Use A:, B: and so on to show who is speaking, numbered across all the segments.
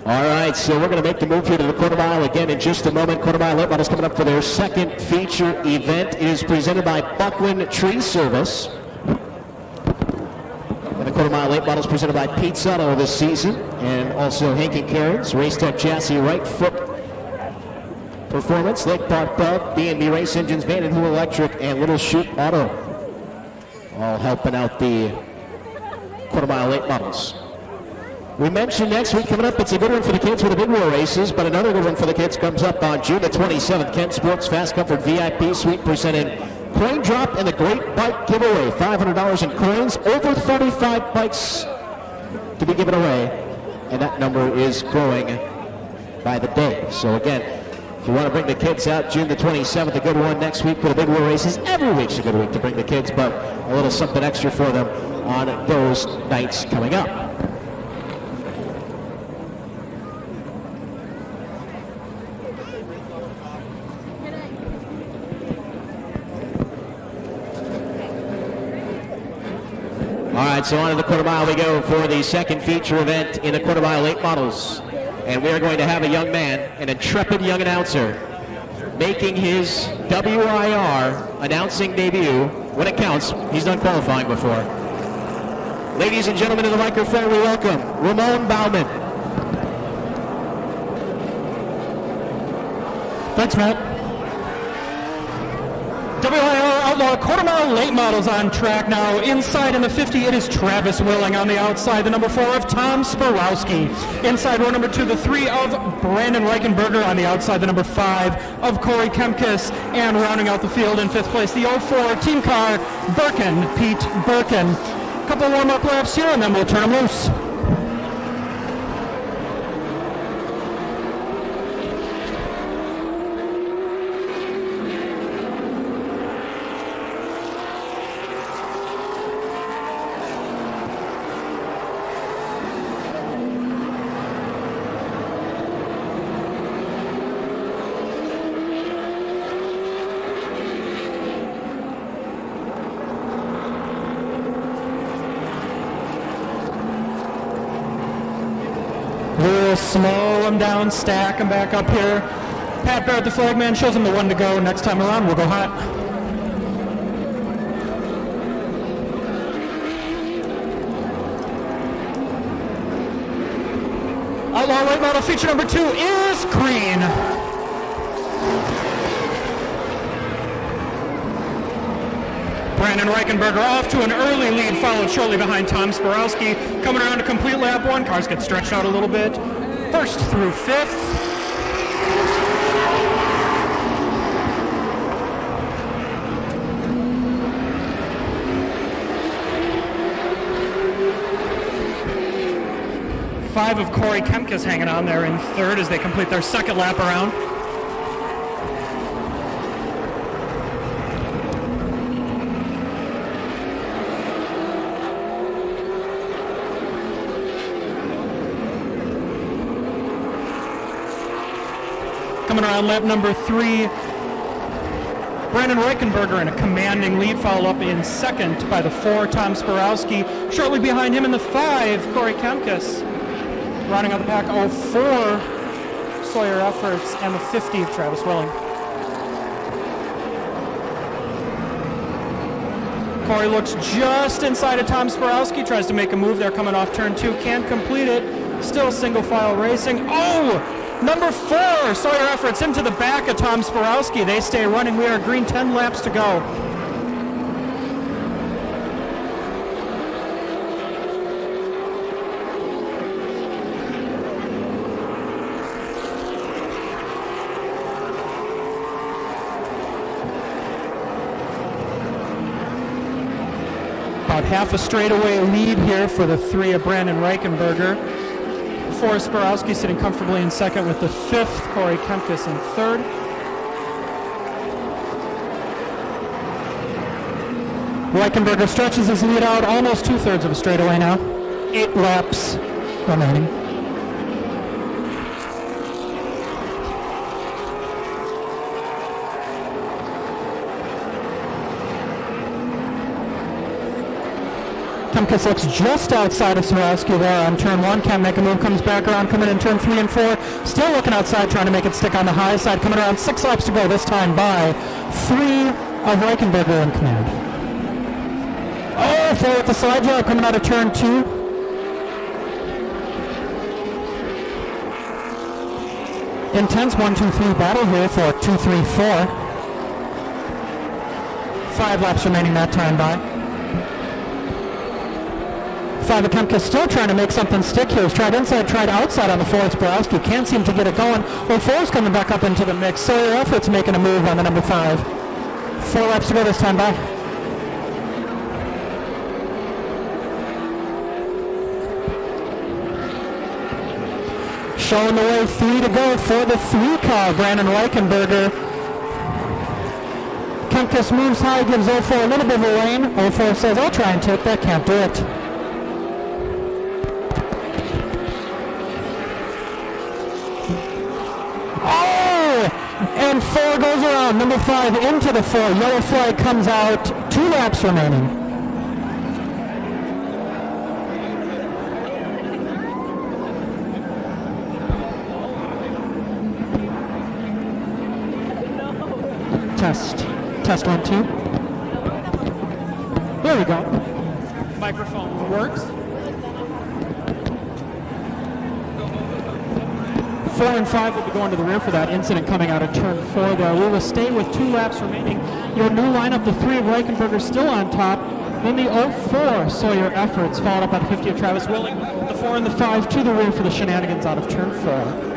A: All right, so we're going to make the move here to the quarter mile again in just a moment. Quarter mile late models coming up for their second feature event. It is presented by Buckland Tree Service. And the quarter mile late models presented by Pete Sutto this season. And also Hank and Karen's Race Tech Chassis Right Foot Performance, Lake Park Bug, B&B Race Engines, Van & Hool Electric, and Little Chute Auto. All helping out the quarter mile late models. We mentioned next week coming up, it's a good one for the kids with the Big Wheel races, but another good one for the kids comes up on June the 27th. Kent Sports Fast Comfort VIP Suite presenting Coin Drop and the Great Bike Giveaway. $500 in coins, over 35 bikes to be given away, and that number is growing by the day. So again, if you want to bring the kids out, June the 27th, a good one. Next week for the Big Wheel races. Every week's a good week to bring the kids, but a little something extra for them on those nights coming up. All right, so on to the quarter mile we go for the second feature event in the quarter mile late models. And we are going to have a young man, an intrepid young announcer, making his WIR announcing debut when it counts. He's done qualifying before. Ladies and gentlemen, to the microphone, we welcome Ramon Bauman.
B: Thanks, Matt. WIR Outlaw quarter mile late models on track now. Inside in the 50, it is Travis Willing. On the outside, the number 4 of Tom Sporowski. Inside row number 2, the 3 of Brandon Reichenberger. On the outside, the number 5 of Corey Kemkes. And rounding out the field in 5th place, the 04 team car, Birkin, Pete Birkin. A couple warm-up laps here, and then we'll turn them loose. We'll slow him down, stack him back up here. Pat Barrett, the flagman, shows him the 1 to go. Next time around, we'll go hot. Outlaw late model feature number 2 is green. Brandon Reichenberger off to an early lead, followed shortly behind Tom Sporowski. Coming around to complete lap 1. Cars get stretched out a little bit. 1st through 5th. Five of Corey Kemkes hanging on there in 3rd as they complete their 2nd lap around. Coming around lap number 3, Brandon Reichenberger in a commanding lead, followed up in 2nd by the 4, Tom Sporowski. Shortly behind him in the 5, Corey Kemkes. Rounding out the pack, 04, Sawyer Efforts, and the 50 of Travis Willing. Corey looks just inside of Tom Sporowski, tries to make a move there coming off turn 2, can't complete it. Still single file racing. Oh! Number 4, Sawyer Efforts into the back of Tom Sporowski. They stay running. We are green, 10 laps to go. About half a straightaway lead here for the 3 of Brandon Reichenberger. 4 Sporowski sitting comfortably in 2nd with the 5th, Corey Kemkes in 3rd. Reichenberger stretches his lead out almost 2/3 of a straightaway now. 8 laps remaining. Kemkus looks just outside of Swarovski there on turn 1. Can't make a move, comes back around, coming in turn 3 and 4. Still looking outside, trying to make it stick on the high side. Coming around 6 laps to go, this time by 3 of Reichenberger in command. Oh, 4 with the slide job coming out of turn 2. Intense 1-2-3 battle here for 2-3-4. 5 laps remaining that time by. 5 Kemka still trying to make something stick here. He's tried inside, tried outside on the 4. Borowski can't seem to get it going. Well, 4's coming back up into the mix. Sawyer Effort's making a move on the number 5. 4 laps to go this time by. Showing the way, 3 to go for the 3 car, Brandon Reichenberger. Kemkus moves high, gives 04 a little bit of a lane. 04 says, I'll try and take that, can't do it. Oh! And 4 goes around, number 5 into the 4. Yellow flag comes out, 2 laps remaining. Test 1, 2. There we go. Microphone works. 4 and 5 will be going to the rear for that incident coming out of turn 4 there. We will stay with 2 laps remaining. Your new lineup, the 3 of Reichenberger still on top. Then the 04 Sawyer Efforts, followed up by 50 of Travis Willing. The 4 and the 5 to the rear for the shenanigans out of turn 4.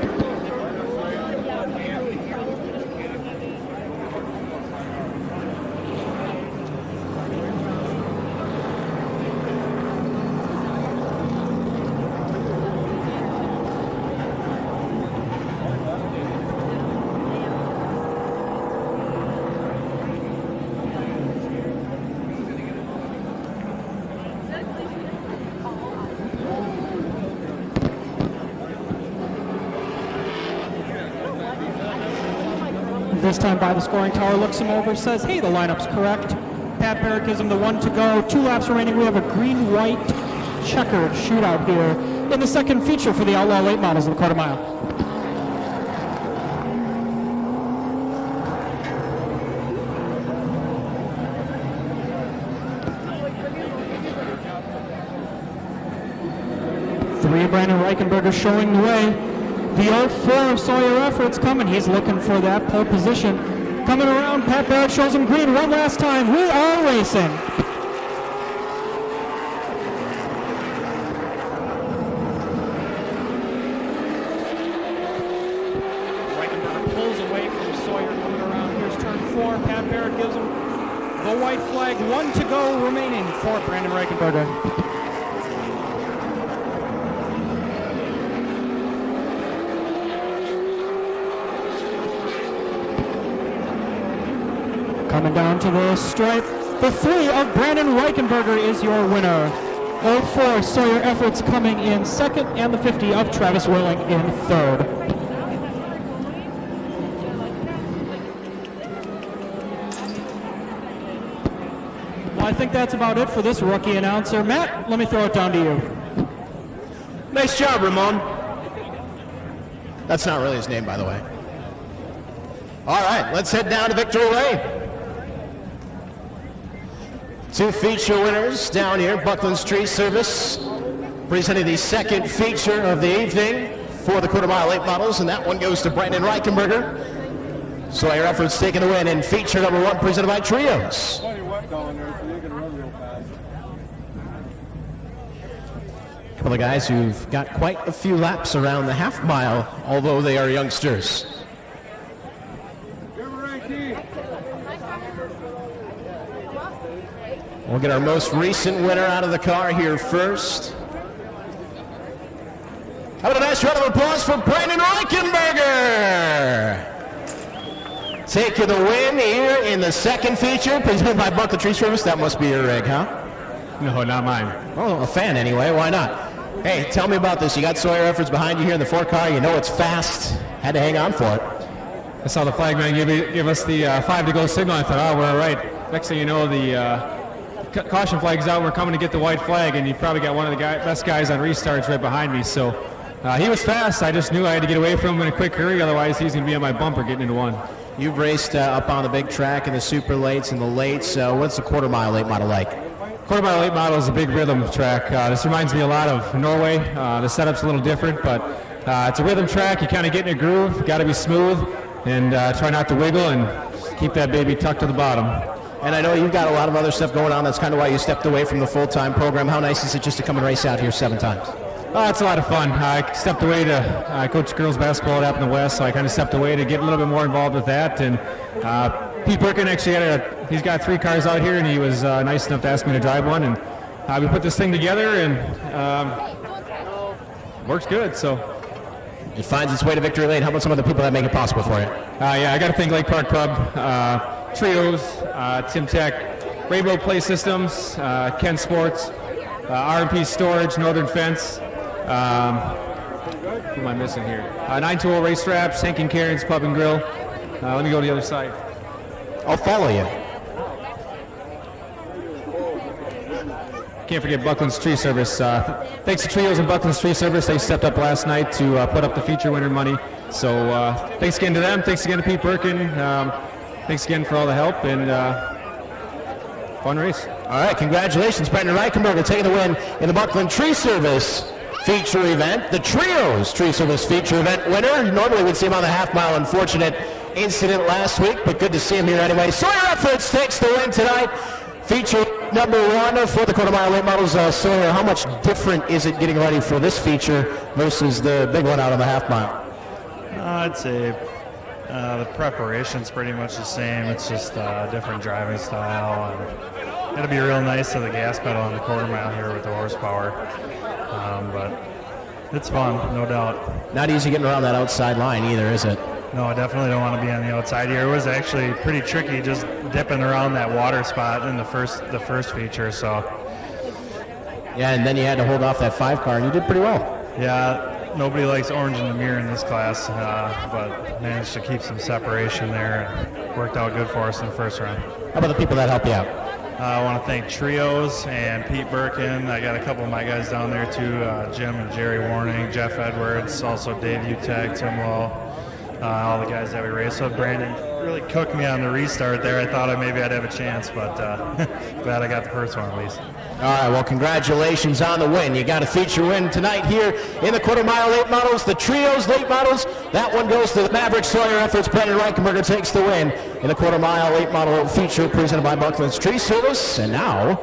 B: This time by the scoring tower, looks him over, says, hey, the lineup's correct. Pat Barrett gives him the 1 to go. 2 laps remaining. We have a green-white checkered shootout here in the second feature for the Outlaw Late Models of the quarter mile. Brandon Reichenberger showing the way. The 04 of Sawyer Efforts coming. He's looking for that pole position. Coming around, Pat Barrett shows him green one last time. We are racing. Reichenberger pulls away from Sawyer coming around. Here's turn 4. Pat Barrett gives him the white flag. 1 to go remaining for Brandon Reichenberger. Coming down to the stripe, the 3 of Brandon Reichenberger is your winner. 04 Sawyer Efforts coming in second, and the 50 of Travis Willing in third. Well, I think that's about it for this rookie announcer. Matt, let me throw it down to you.
A: Nice job, Ramon. That's not really his name, by the way. All right, let's head down to Victory Lane. 2 feature winners down here. Buckland's Tree Service presenting the second feature of the evening for the quarter mile late models, and that one goes to Brandon Reichenberger. Sawyer Efforts taking the win in feature number 1 presented by Trios. A couple of guys who've got quite a few laps around the half mile, although they are youngsters. We'll get our most recent winner out of the car here first. How about a nice round of applause for Brandon Reichenberger? Taking the win here in the second feature, presented by Buckland Tree Service. That must be your rig, huh?
C: No, not mine.
A: Oh, a fan anyway. Why not? Hey, tell me about this. You got Sawyer Efforts behind you here in the 4 car. You know it's fast. Had to hang on for it.
C: I saw the flagman give us the 5 to go signal. I thought, oh, we're all right. Next thing you know, the caution flag's out. We're coming to get the white flag, and you probably got one of the best guys on restarts right behind me. So he was fast. I just knew I had to get away from him in a quick hurry. Otherwise, he's going to be on my bumper getting into one.
A: You've raced up on the big track in the super lates and the lates. What's the quarter mile late model like?
C: Quarter mile late model is a big rhythm track. This reminds me a lot of Norway. The setup's a little different, but it's a rhythm track. You kind of get in a groove. You got to be smooth and try not to wiggle and keep that baby tucked to the bottom.
A: And I know you've got a lot of other stuff going on. That's kind of why you stepped away from the full-time program. How nice is it just to come and race out here 7 times?
C: It's a lot of fun. I stepped away I coach girls basketball up in the West, so I kind of stepped away to get a little bit more involved with that. And Pete Birkin actually he's got 3 cars out here, and he was nice enough to ask me to drive one. And we put this thing together, and works good. So
A: it finds its way to victory lane. How about some of the people that make it possible for you?
C: Yeah, I got to thank Lake Park Pub, Trios, Tim Tech, Rainbow Play Systems, Ken Sports, R&P Storage, Northern Fence. Who am I missing here? 920 Race Straps, Hank and Karen's Pub and Grill. Let me go to the other side.
A: I'll follow you.
C: Can't forget Buckland's Tree Service. Thanks to Trios and Buckland's Tree Service, they stepped up last night to put up the feature winner money. So thanks again to them. Thanks again to Pete Birkin. Thanks again for all the help, and fun race.
A: All right, congratulations, Brendan Reichenberger taking the win in the Buckland Tree Service feature event. The Trios Tree Service feature event winner. Normally we'd see him on the half mile. Unfortunate incident last week, but good to see him here anyway. Sawyer Efforts takes the win tonight. Feature number 1 for the quarter mile late models. Sawyer, how much different is it getting ready for this feature versus the big one out on the half mile?
D: I'd say the preparation's pretty much the same. It's just a different driving style, and it'll be real nice to the gas pedal on the quarter mile here with the horsepower. But it's fun, no doubt.
A: Not easy getting around that outside line either, is it?
D: No, I definitely don't want to be on the outside here. It was actually pretty tricky just dipping around that water spot in the first feature. So
A: yeah, and then you had to hold off that 5 car, and you did pretty well.
D: Yeah, nobody likes orange in the mirror in this class, but managed to keep some separation there, and worked out good for us in the first round.
A: How about the people that help you out?
D: I want to thank Trios and Pete Birkin. I got a couple of my guys down there too, Jim and Jerry Warning, Jeff Edwards, also Dave Utek, Tim Lowe, all the guys that we raced with. Brandon really cooked me on the restart there. I thought maybe I'd have a chance, but glad I got the first one at least.
A: All right, well, congratulations on the win. You got a feature win tonight here in the quarter mile late models, the Trios late models. That one goes to the Maverick Sawyer Efforts. Brendan Reichenberger takes the win in the quarter mile late model feature presented by Buckland's Tree Service. And now